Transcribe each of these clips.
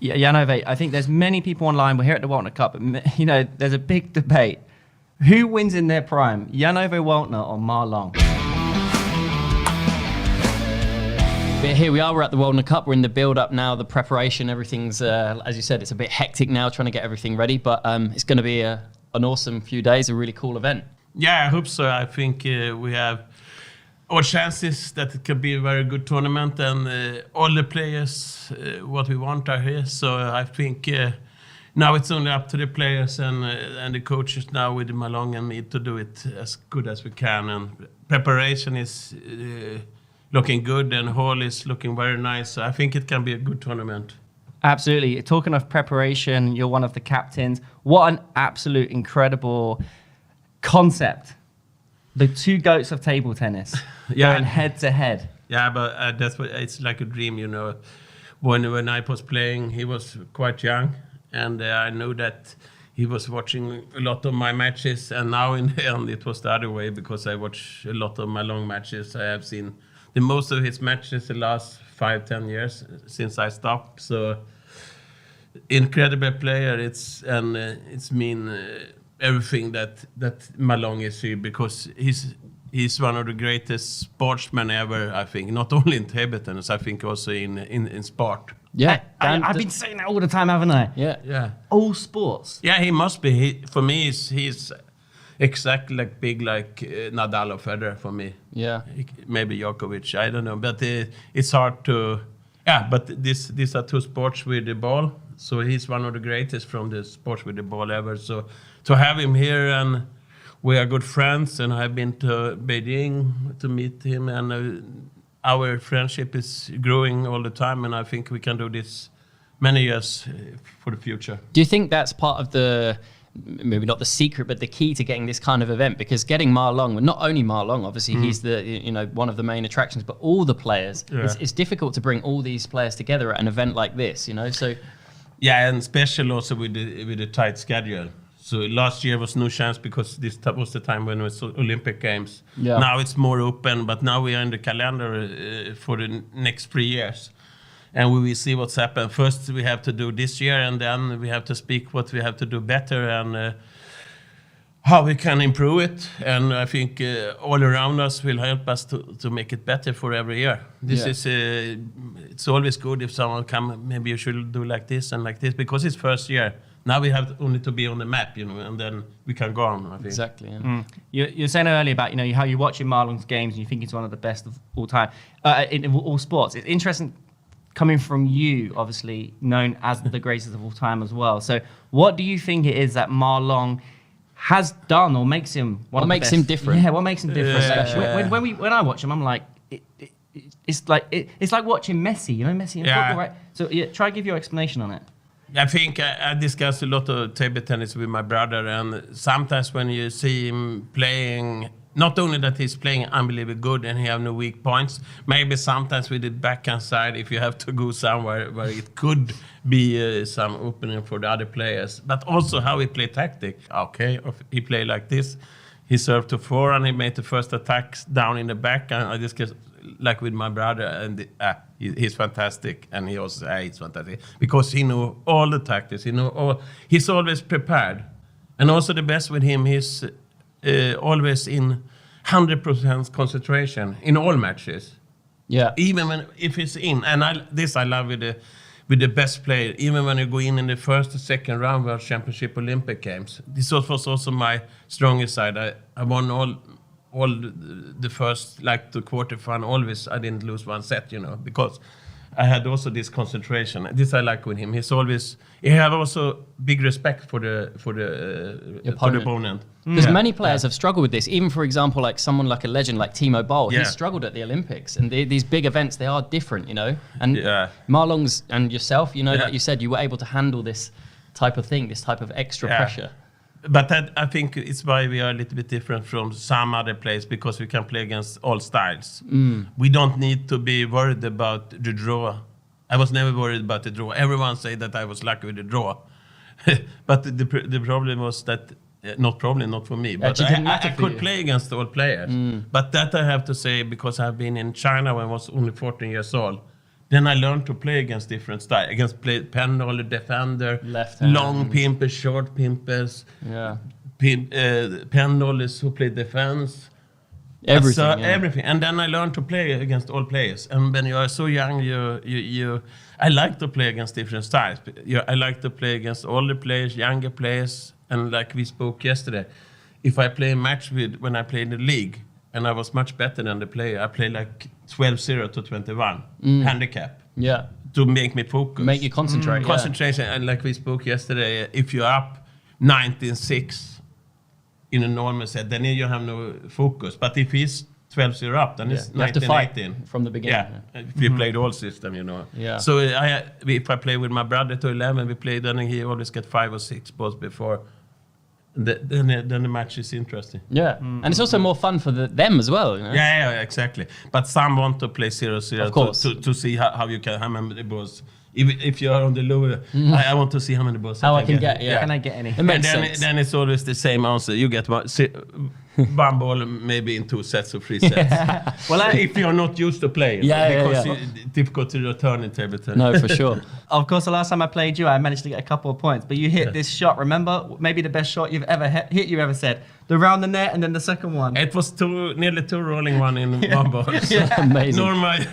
Yeah, Jan-Ove, I think there's many people online. We're here at the Waldner Cup, but, you know, there's a big debate. Who wins in their prime, Jan-Ove Waldner or Ma Long? But here we are, we're at the Waldner Cup. We're in the build-up now, the preparation, everything's, as you said, it's a bit hectic now, trying to get everything ready, but it's going to be an awesome few days, a really cool event. Yeah, I hope so. I think we have all chances that it could be a very good tournament, and all the players, what we want are here. So I think now it's only up to the players and the coaches now with Malong and me to do it as good as we can. And preparation is looking good, and hall is looking very nice. So I think it can be a good tournament. Absolutely. Talking of preparation, you're one of the captains. What an absolute incredible concept. The two goats of table tennis going head to head. Yeah, but that's what it's like a dream, you know. When I was playing, he was quite young, and I know that he was watching a lot of my matches, and now in the end it was the other way, because I watch a lot of my long matches. I have seen the most of his matches the last 5-10 years since I stopped. So incredible player. It's mean everything that Malong is here, because he's one of the greatest sportsmen ever, I think. Not only in table tennis, I think also in sport. Yeah, I've been saying that all the time, haven't I? Yeah. All sports. Yeah, he must be. For me, he's exactly like big like Nadal or Federer for me. Yeah. Maybe Djokovic, I don't know. But it's hard to... Yeah, but these are two sports with the ball. So he's one of the greatest from the sports with the ball ever. So to have him here, and we are good friends, and I've been to Beijing to meet him, and our friendship is growing all the time, and I think we can do this many years for the future. Do you think that's part of the, maybe not the secret, but the key to getting this kind of event? Because getting Ma Long, well, not only Ma Long, obviously he's the, you know, one of the main attractions, but all the players. Yeah. It's difficult to bring all these players together at an event like this, you know. So yeah, and special also with the tight schedule. So last year was no chance, because this was the time when it was Olympic Games. Yeah. Now it's more open, but now we are in the calendar for the next 3 years. And we will see what's happened. First, we have to do this year, and then we have to speak what we have to do better, and how we can improve it. And I think all around us will help us to make it better for every year. This is it's always good if someone come, maybe you should do like this and like this, because it's first year. Now we have only to be on the map, you know, and then we can go on, I think. Exactly, yeah. You're saying earlier about, you know, how you're watching Marlon's games and you think he's one of the best of all time in all sports. It's interesting coming from you, obviously known as the greatest of all time as well. So what do you think it is that Marlon has done or makes him one of the best? What makes him different? Yeah, what makes him different? When I watch him, I'm like, it's like watching Messi, you know, Messi in football, right? So try to give your explanation on it. I think I discuss a lot of table tennis with my brother, and sometimes when you see him playing, not only that he's playing unbelievably good and he have no weak points, maybe sometimes with the backhand side, if you have to go somewhere where it could be some opening for the other players, but also how he play tactic. Okay, if he play like this, he served to forehand, he made the first attacks down in the back, and I discuss like with my brother, and he's fantastic, and he also he's fantastic because he know all the tactics. He's always prepared, and also the best with him, he's always in 100% concentration in all matches. Yeah, even if he's in, and I love with the best player. Even when you go in the first or second round World Championship, Olympic Games, this was also my strongest side. I won all the first, like the quarterfinal, always I didn't lose one set, you know, because I had also this concentration. This I like with him. He have also big respect for the opponent. Because many players have struggled with this. Even, for example, like someone like a legend like Timo Boll, he struggled at the Olympics. And these big events, they are different, you know. And Marlon's and yourself, you know, like you said, you were able to handle this type of thing, this type of extra pressure. But I think it's why we are a little bit different from some other players, because we can play against all styles. We don't need to be worried about the draw. I was never worried about the draw. Everyone say that I was lucky with the draw. But the problem was that, not for me, but I could play against all players. But that I have to say, because I've been in China when I was only 14 years old. Then I learned to play against different styles. Against penroller, defender, left hand, long pimpers, short pimpers, penrollers who play defense. Everything. And then I learned to play against all players. And when you are so young, I like to play against different styles. I like to play against older players, younger players. And like we spoke yesterday, if I play a match when I play in the league, and I was much better than the player, I play like 12-0 to 21 handicap. Yeah. To make me focus. Make you concentrate. Concentration. And like we spoke yesterday, if you're up 19-6 in a normal set, then you have no focus. But if he's 12-0 up, then it's 19-18. From the beginning. Yeah. If we play the whole system, Yeah. So if I play with my brother to 11, we play, then he always get 5 or 6 balls before. Then the match is interesting. Yeah, and it's also more fun for them as well. Yeah, exactly. But some want to play 0-0 of course. to see how you can, how many balls. If you are on the lower, I want to see how many balls how I can get. Can I get any? It makes sense. Then it's always the same answer. You get one ball maybe in 2 sets or 3 sets. Well, if you're not used to playing, because it's difficult to return in table tennis. No, for sure. Of course, the last time I played you, I managed to get a couple of points. But you hit this shot. Remember, maybe the best shot you've ever hit. You ever said the round the net and then the second one. It was nearly 2 rolling one in one ball. So Amazing. Normally,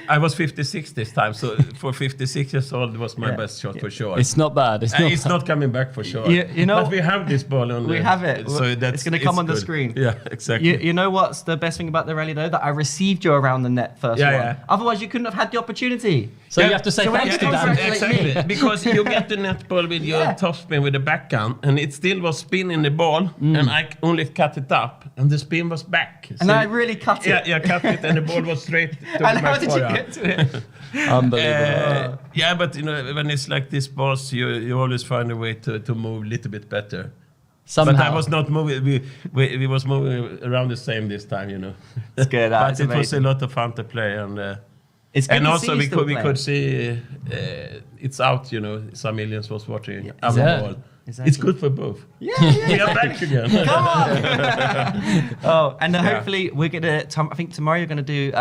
I was 56 this time, so for 56 years old, it was my best shot for sure. It's not bad. It's not coming back for sure. You know, but we have this ball on. We have it. So it's going to come on the screen. Yeah, exactly. You know what's the best thing about the rally though? That I received you around the net first one. Yeah. Otherwise, you couldn't have had the opportunity. So you have to say thanks to that. Exactly. Because you get the net ball with your topspin with the backhand, and it still was spin in the ball, and I only cut it up, and the spin was back. And so I really cut it. Yeah, cut it, and the ball was straight to and how did you get to it? Unbelievable. Yeah, but when it's like this balls, you always find a way to move a little bit better. Somehow. But I was not moving. We was moving around the same this time, It's good. But it was a lot of fun to play, and it's good and to also see we could see it's out. Some millions was watching. Yeah. Ball. Exactly. It's good for both. Yeah. We are back again. Come on. And hopefully we're gonna. I think tomorrow you're gonna do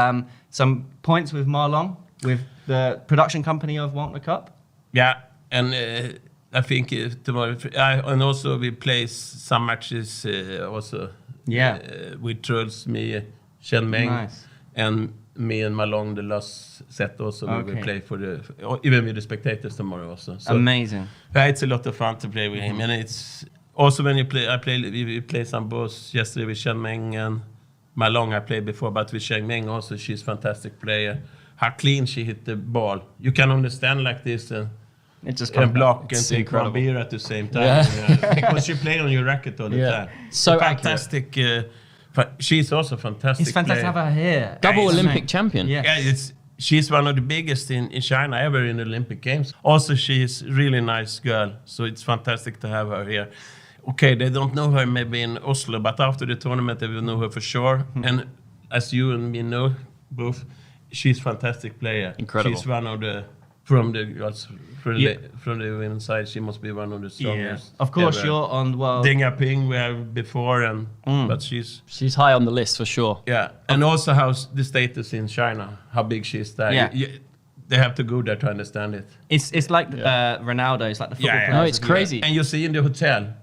some points with Marlon with the production company of Waldner Cup. Yeah, and I think tomorrow, and also we play some matches also. Yeah. With Truls, me, Chen, Meng, and me and Malong the last set also. We will play even with the spectators tomorrow also. So, amazing. It's a lot of fun to play with him, and it's also when you play. We play some balls yesterday with Chen Meng and Malong. I played before, but with Chen Meng also, she's a fantastic player. How clean she hit the ball! You can understand like this. It just and block and take incredible. one beer at the same time. Because you play on your racket all the time. So fantastic. She's also fantastic. It's fantastic to have her here. Double Olympic champion. She's one of the biggest in China ever in the Olympic Games. Also, she's a really nice girl. So it's fantastic to have her here. Okay, they don't know her maybe in Oslo, but after the tournament, they will know her for sure. And as you and me know, both, she's a fantastic player. Incredible. She's one of the... From the girls, from the women's side, she must be one of the strongest. Yeah. Of course, ever. you're on world. Ding Yaping we have before, but she's high on the list for sure. Yeah, and also how's the status in China? How big she is there? Yeah. They have to go there to understand it. It's like Ronaldo. It's like the football players. No, it's crazy. And you see in the hotel,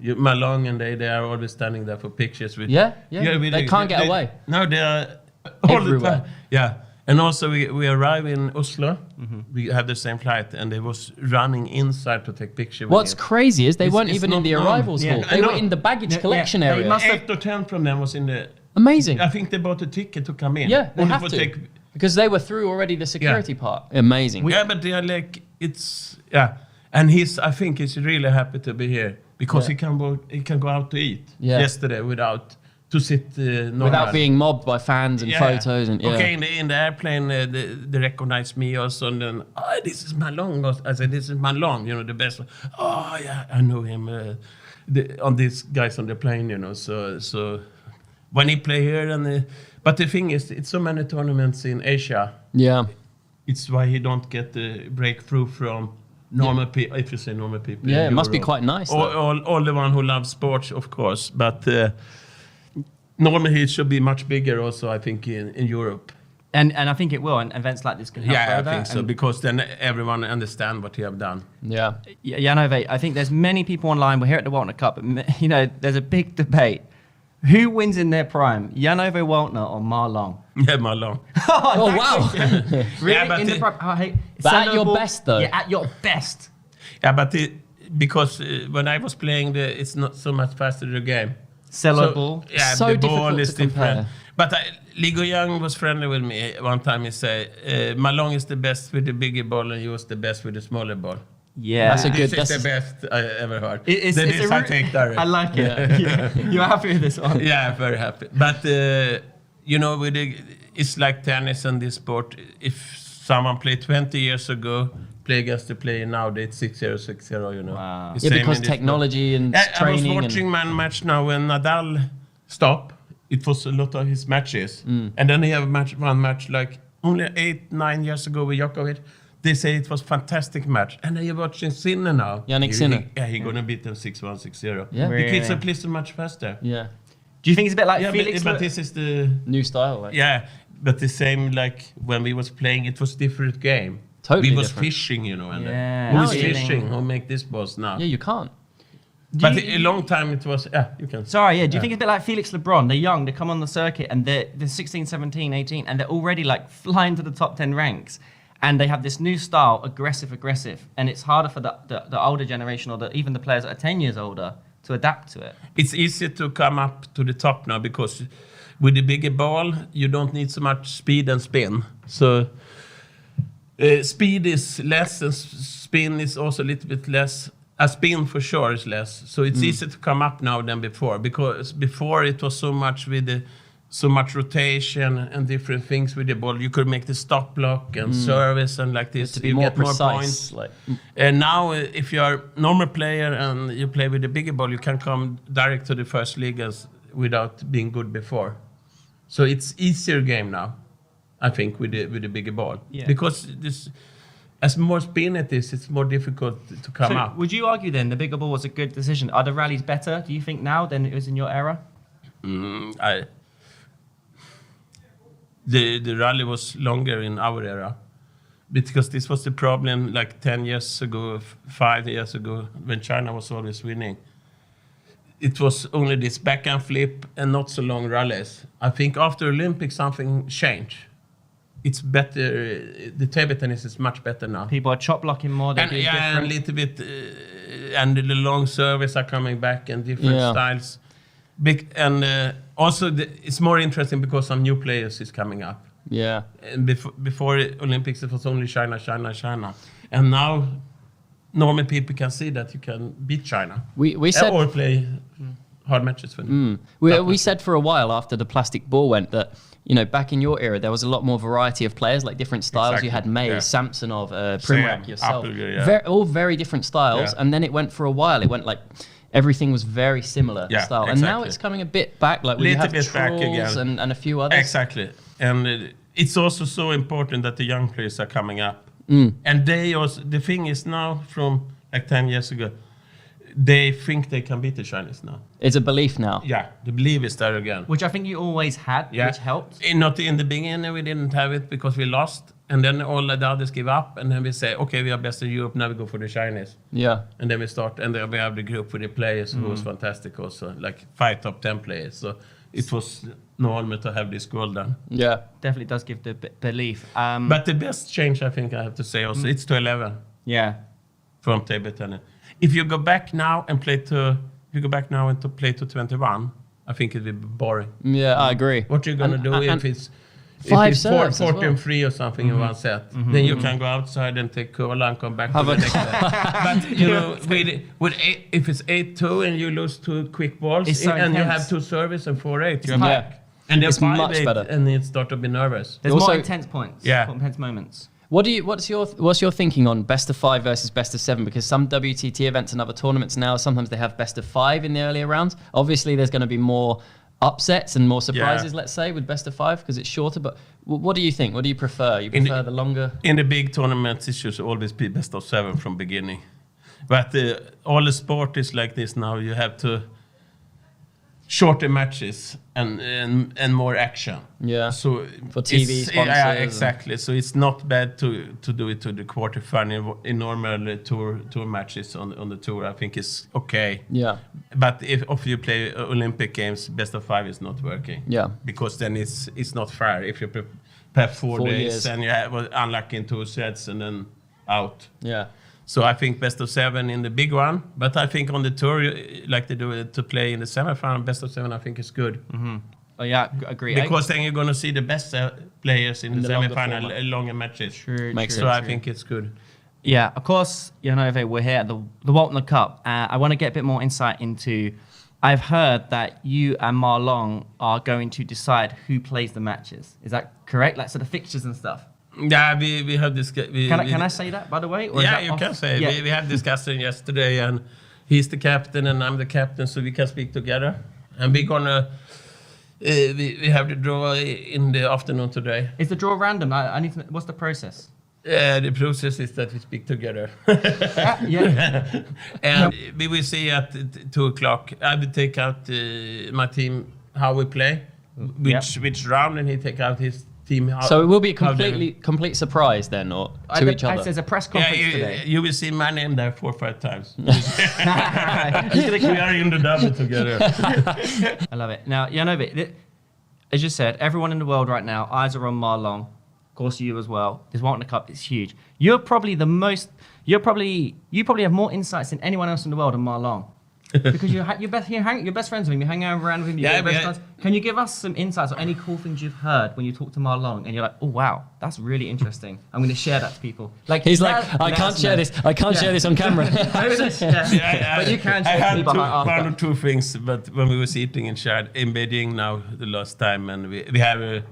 Malong and they are always standing there for pictures with. They can't get away. No, they are all everywhere. the time. Yeah. And also we arrive in Oslo, we have the same flight, and they was running inside to take picture with What's him. crazy is they weren't even in the arrivals hall. They were in the baggage collection area. 8 or 10 from them was in the... Amazing. I think they bought a ticket to come in. Yeah, they have to. Because they were through already the security part. Amazing. Yeah, but they are like, it's... Yeah. And I think he's really happy to be here, because he can go out to eat yesterday without... To sit without being mobbed by fans and photos and Okay, in the airplane they recognize me also, and then this is Malong. I said, this is Malong, the best one. Oh yeah, I know him. On these guys on the plane, So when he play here, but the thing is, it's so many tournaments in Asia. Yeah, it's why he don't get the breakthrough from normal people. If you say normal people, it must be quite nice. All the one who love sports, of course, but. Normally, it should be much bigger also, I think, in Europe. And I think it will, and events like this can help. Yeah, I think so, because then everyone understands what you have done. Yeah. Jan-Ove, I think there's many people online. We're here at the Waldner Cup, but, you know, there's a big debate. Who wins in their prime, Jan-Ove Waldner or Ma Long? Yeah, Ma Long. Oh, wow. Really? Yeah, but in the prime? But at your best, though. Yeah, at your best. Yeah, but because when I was playing, it's not so much faster the game. Sellable. Yeah, So the ball difficult is to compare. different. But Ligo Young was friendly with me one time. He said, Ma Long is the best with the bigger ball and you was the best with the smaller ball. Yeah. That's a good... This is the best I ever heard. It's I take that. I like it. Yeah. You're happy with this one? Yeah, very happy. But, you know, it's like tennis and this sport. If someone played 20 years ago, play against the player now, it's 6-0, 6-0, you know. Wow. Yeah, because technology and training... I was watching one match now when Nadal stopped. It was a lot of his matches. And then he have one match like only 8-9 years ago with Djokovic. They say it was fantastic match. And then you're watching Sinner now. Yannick Sinner. He's going to beat them 6-1, 6-0. Yeah. The kids are playing so much faster. Yeah. Do you think it's a bit like Felix? But this is the... New style. Like. Yeah, but the same like when we was playing, it was different game. Totally we was different. fishing, you know. And Yeah. who's fishing? Who make this balls now? Yeah, you can't. But a long time it was... Yeah, you can... Sorry, yeah. Do you think it's a bit like Felix LeBron? They're young, they come on the circuit, and they're 16, 17, 18, and they're already like flying to the top 10 ranks. And they have this new style, aggressive. And it's harder for the older generation or even the players that are 10 years older to adapt to it. It's easier to come up to the top now because with the bigger ball, you don't need so much speed and spin. So speed is less and spin is also a little bit less. A spin for sure is less. So it's easier to come up now than before, because before it was so much with so much rotation and different things with the ball. You could make the stop block and service and like this. To be you more get precise. More points. And now if you're a normal player and you play with the bigger ball, you can come direct to the first league without being good before. So it's easier game now, I think, with the bigger ball. Yeah. Because as more spin it is, it's more difficult to come up. Would you argue then the bigger ball was a good decision? Are the rallies better, do you think, now than it was in your era? The rally was longer in our era, because this was the problem like 10 years ago, 5 years ago, when China was always winning. It was only this backhand flip and not so long rallies. I think after Olympics something changed. It's better. The table tennis is much better now. People are chop blocking more. And a little bit, and the long service are coming back and different styles. Also, it's more interesting because some new players is coming up. Yeah. And before Olympics, it was only China. And now, normal people can see that you can beat China. We said... Or play hard matches for them. We said for a while after the plastic ball went that, you know, back in your era, there was a lot more variety of players, like different styles. Exactly. You had May, Samsonov, Primorac, yourself. Appel, all very different styles. Yeah. And then it went for a while. It went like... Everything was very similar style. And now it's coming a bit back, like we have Truls and a few others. Exactly. And it's also so important that the young players are coming up. And the thing is now, from like 10 years ago, they think they can beat the Chinese now. It's a belief now. Yeah, the belief is there again. Which I think you always had, which helped. Not in the beginning, we didn't have it because we lost. And then all the others give up. And then we say, okay, we are best in Europe, now we go for the Chinese. Yeah. And then we start, and then we have the group with the players who was fantastic also, like 5 top 10 players. So it was normal to have this goal done. Yeah. Definitely does give the belief. But the best change, I think I have to say also, it's to 11. Yeah. From table tennis. If you go back now and play to 21, I think it would be boring. Yeah, I agree. What you're gonna do if it's 14-3 or something in one set, then you can go outside and take cola and come back to the next set. But you know, if it's 8-2 and you lose 2 quick balls so and you intense. have 2 service and 4-8, you're Yeah. back. And then It's much 5-8 better. and it start to be nervous. There's Also- more intense points. Yeah. More intense moments. What's your thinking on best of 5 versus best of 7? Because some WTT events and other tournaments now, sometimes they have best of 5 in the earlier rounds. Obviously, there's going to be more upsets and more surprises, let's say, with best of 5 because it's shorter. But what do you think? What do you prefer? You prefer the longer? In the big tournaments, it should always be best of 7 from beginning. But all the sport is like this now. You have to shorter matches and more action. Yeah. So for TV sponsors. Yeah, exactly. So it's not bad to do it to the quarterfinal in normal tour matches on the tour. I think it's okay. Yeah. But if you play Olympic Games, best of 5 is not working. Yeah. Because then it's not fair. If you prep 4 days years. and you have unlucky in 2 sets and then out. Yeah. So I think best of 7 in the big one, but I think on the tour, like they do it to play in the semifinal, best of 7, I think is good. Mm-hmm. Oh yeah, agree. Because then you're going to see the best players in the semifinal, longer matches. True. So I think it's good. Yeah, of course, Jan-Ove, we're here at the Waldner Cup. I want to get a bit more insight into. I've heard that you and Marlon are going to decide who plays the matches. Is that correct? Like, so the fixtures and stuff. Yeah, we have this. Can I say that, by the way? Or yeah, you can say. Yeah. We had discussion yesterday, and he's the captain and I'm the captain, so we can speak together. And we're gonna we have the draw in the afternoon today. Is the draw random? I need to. What's the process? The process is that we speak together. Yeah. And we will see at 2:00. I will take out my team how we play, which round, and he take out his team. So it will be a complete surprise then, or to each other. There's a press conference today. You will see my name there 4 or 5 times. We are in the double together. I love it. Now, Jan-Ove, as you said, everyone in the world right now, eyes are on Marlon. Of course, you as well. This Waldner Cup is huge. You're probably the most. You probably have more insights than anyone else in the world than Marlon. Because you're best friends with him, you hang around with him, Can you give us some insights or any cool things you've heard when you talk to Marlon and you're like, oh wow, that's really interesting. I'm going to share that to people. Like he's like, I can't share this. I can't share this on camera. But you can share I it with me had one or two things, but when we was eating in Beijing now the last time, and we have a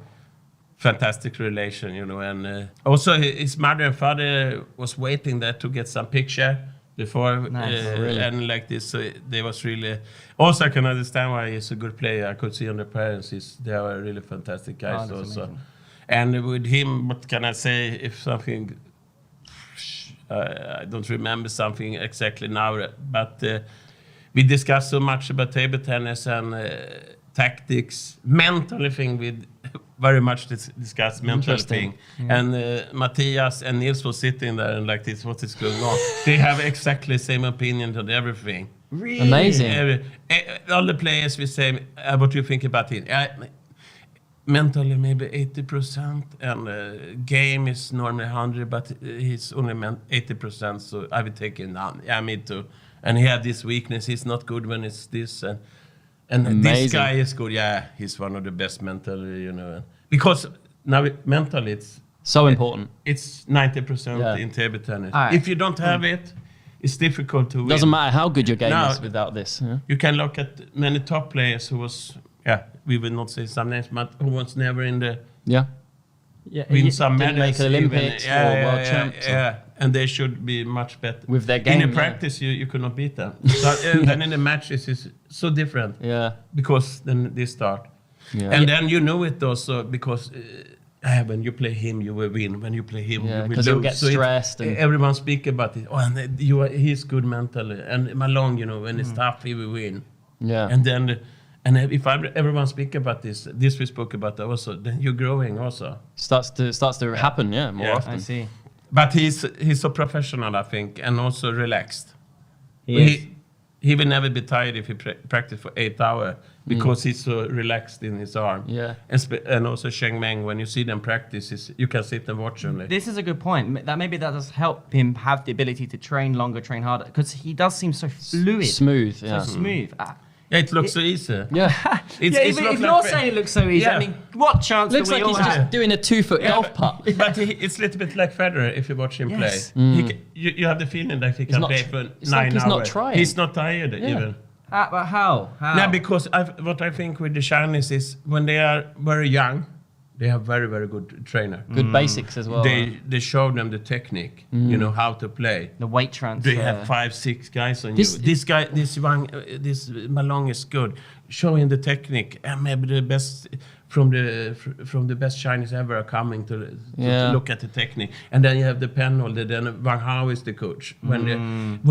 fantastic relation, and also his mother and father was waiting there to get some picture before really? And like this, so they was really. Also, I can understand why he's a good player. I could see on the parents, they are really fantastic guys. Also, amazing. And with him, what can I say? If something, I don't remember something exactly now, but we discussed so much about table tennis and tactics, mental thing with. Very much discussed mental thing. Yeah. And Matthias and Nils were sitting there and like this, what is going on? They have exactly the same opinion on everything. Really? Amazing. All the players will say, what do you think about it? Mentally maybe 80%, and game is normally 100, but he's only 80%, so I will take him down. Yeah, me too. And he had this weakness, he's not good when it's this, and this guy is good. Yeah, he's one of the best mentally, Because now mentally it's so important. It's 90% in table tennis. Right. If you don't have it, it's difficult to win. Doesn't matter how good your game is without this. Yeah? You can look at many top players who was, we will not say some names, but who was never in the win some medals, make Olympics or world champs. Yeah. And they should be much better with their game. In the practice, you could not beat them. And then in the matches, it's so different. Yeah. Because then they start. Yeah. And then you know it also because when you play him, you will win. When you play him, you will lose. Because you'll get stressed. And everyone speak about it. Oh, and he's good mentally. And Malone, when it's tough, he will win. Yeah. And then, if everyone speak about this we spoke about also, then you're growing also. Starts to happen, more often. I see. But he's so professional, I think, and also relaxed. He will never be tired if he practice for 8 hours because he's so relaxed in his arm. Yeah. And also Meng, when you see them practice, you can sit and watch only. This is a good point. Maybe that does help him have the ability to train longer, train harder, because he does seem so fluid. Smooth, So smooth. Yeah, it looks so easy. Yeah. If you're saying it looks so easy, I mean, what chance looks do we like all he's have? just doing a 2-foot golf putt. But it's a little bit like Federer if you watch him play. You have the feeling that he can play for 9 hours. He's not trying. He's not tired even. But how? No, because what I think with the Chinese is when they are very young, they have very, very good trainer. Good basics as well. They show them the technique, how to play. The weight transfer. They have 5-6 guys on you. This Malong is good. Show him the technique, and maybe the best from the best Chinese ever are coming to look at the technique, and then you have the penholder. Then Wang Hao is the coach when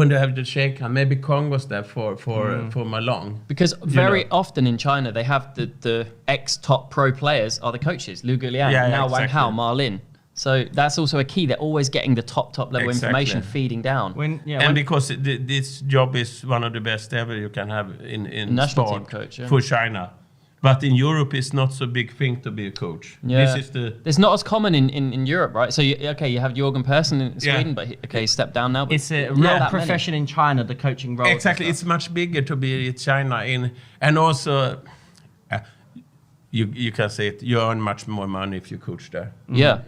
they have the shake hand. Maybe Kong was there for Malong, because very often in China they have the ex top pro players are the coaches. Liu Guliang, now Wang Hao, Ma Lin. So that's also a key. They're always getting the top level information feeding down. Because this job is one of the best ever you can have in national sport team coach, for China. But in Europe, it's not so big thing to be a coach. Yeah. This is it's not as common in Europe, right? So, you have Jürgen Persson in Sweden, but he stepped down now. But it's a real profession in China, the coaching role. Exactly. It's much bigger to be in China. And also, you can say it, you earn much more money if you coach there. Yeah.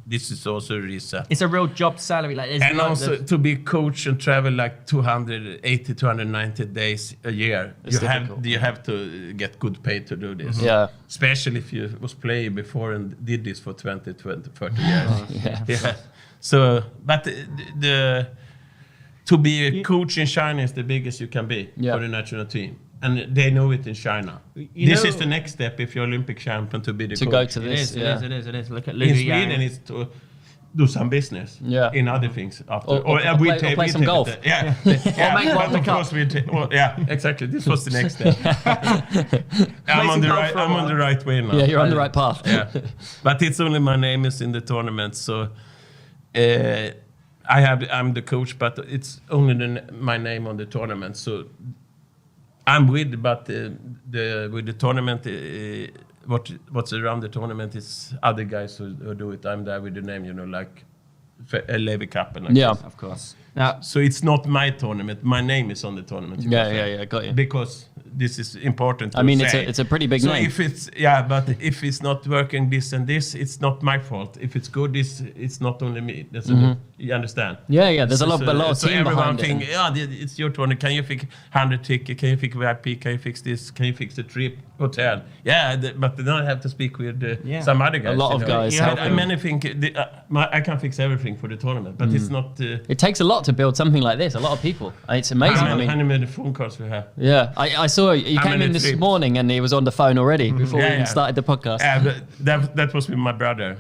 This is also a reason. It's a real job salary. And also to be coach and travel like 280, 290 days a year, you have to get good pay to do this. Yeah. Especially if you was playing before and did this for 20, 30 years. So, but to be a coach in China is the biggest you can be for the national team. And they know it in China. This is the next step if you're Olympic champion to be the coach. To go to this. It is. Look at in Sweden, it's to do some business in other things after. Or play some golf. Or make Waldner Cup. Exactly. This was the next step. I'm on the right way now. Yeah, you're on the right path. But it's only my name is in the tournament, so I'm the coach, but it's only my name on the tournament. So I'm with, but with the tournament, what's around the tournament is other guys who do it. I'm there with the name, like Levy Cup and of course. Now, so it's not my tournament. My name is on the tournament. Yeah, got you. Because this is important. It's a pretty big name. If it's but if it's not working this and this, it's not my fault. If it's good, it's not only me. That's you understand? Yeah. There's a lot of team behind it. It's your tournament. Can you fix 100 ticket? Can you fix VIP? Can you fix this? Can you fix the trip, hotel? But then I have to speak with some other guys. A lot of guys. Many think I can fix everything for the tournament, but it's not. It takes a lot to build something like this. A lot of people. It's amazing. How many phone calls we have? Yeah, I saw you came in this morning and he was on the phone already before we even started the podcast. Yeah, but that was with my brother.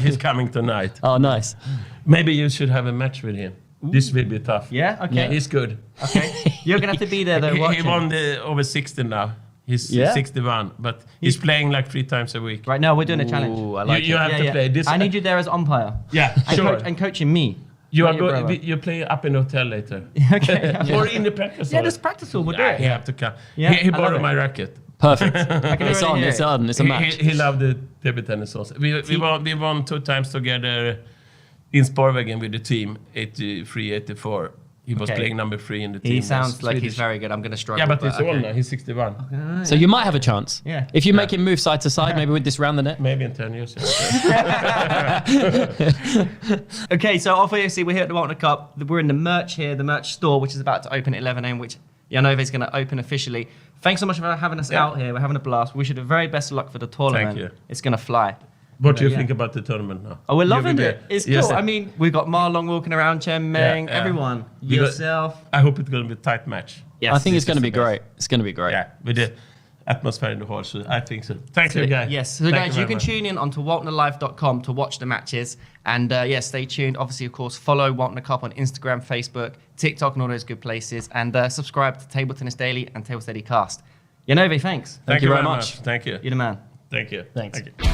He's coming tonight. Oh, nice. Maybe you should have a match with him. This will be tough. Yeah. Okay. Yeah, he's good. Okay. You're gonna have to be there though. He won the over 60 now. He's 61, but he's playing like 3 times a week. Right now, we're doing a challenge. Ooh, I like you have to play this. I need you there as umpire. Yeah, sure. And coaching me. You play up in the hotel later. Okay. Or in the practice hall. Yeah, there's practice hall. We'll do it. He have to come. Yeah, he borrowed my racket. Perfect. It's on. It's a match. He loved the table tennis also. We won 2 times together in Sportvägen with the team, 83, 84. He was playing number 3 in the team. He sounds like he's very good. I'm going to struggle. Yeah, but he's old now. He's 61. Okay. So you might have a chance. Yeah. If you make him move side to side, maybe with this round the net. Maybe in 10 years. Okay, so obviously we're here at the Waldner Cup. We're in the merch here, the merch store, which is about to open at 11 a.m., which Jan-Ove is going to open officially. Thanks so much for having us out here. We're having a blast. We wish you the very best of luck for the tournament. Thank you. It's going to fly. What do you think about the tournament now? Oh, we're loving it. It's cool. Yes. I mean, we've got Marlon walking around, Chen, Meng, everyone. Yourself. I hope it's going to be a tight match. Yes, I think it's going to be great. It's going to be great. Yeah, with the atmosphere in the hall, so I think so. Thank you, guys. Yes, so guys, you can tune in onto WaldnerLive.com to watch the matches. And stay tuned. Obviously, of course, follow Waldner Cup on Instagram, Facebook, TikTok, and all those good places. And subscribe to Table Tennis Daily and TTDCast. Jan-Ove, thanks. Thank you very much. Thank you. You're the man. Thank you. Thanks. Thank you.